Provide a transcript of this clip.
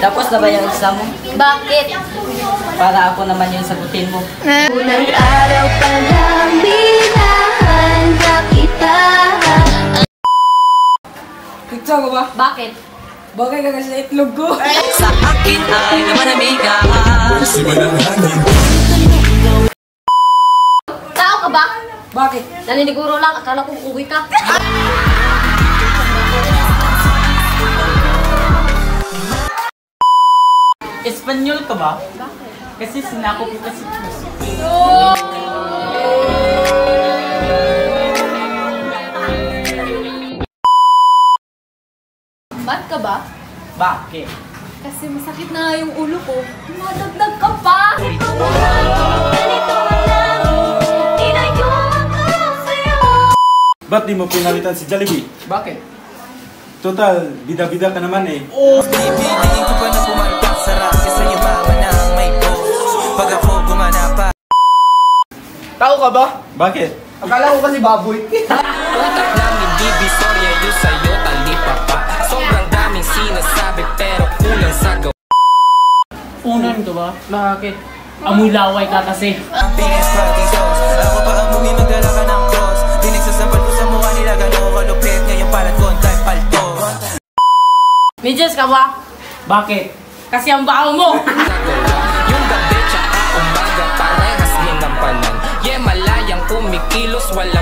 Tapos na ba yung exam mo? Bakit? Para ako naman yung sagutin mo. Unang araw pa lang binahanda kita. Picture ko ba? Bakit? Bagay ka kasi sa itlog ko. Sa akin ay manamigas. Tao ka ba? Bakit? Naniniguro lang, akala kong uwi ka. Espanyol ka ba? Bakit? Kasi sinako ko kasi. Ba't ka ba? Bakit? Kasi masakit na yung ulo ko. Madagdag ka pa! Ba't di mo pinalitan si Jollibee? Bakit? Total, bida-bida ka naman eh. Pipiliin ko pa na pumalpak. Sarap kasi yung mama na may boss. Pag ako gumanapa. Tao ka ba? Bakit? Akala ko kasi baboy. Utak namin divisorya yung sa'yo talipapa. Sobrang daming sinasabi pero kulang sa gawa. Unan ka ba? Bakit? Amoy laway ka kasi. Ang pinis party sauce. Ako pa ang mumi magdala ka ng cross. Pinagsasampal ko sa mukha nila gano'n kalupit. Ngayon palat ko ang type palto. Medyas ka ba? Bakit? Kasi ang baho mo! Yung gabi tsaka umaga parehas din ang panan. Yeah, malayang kumikilos walang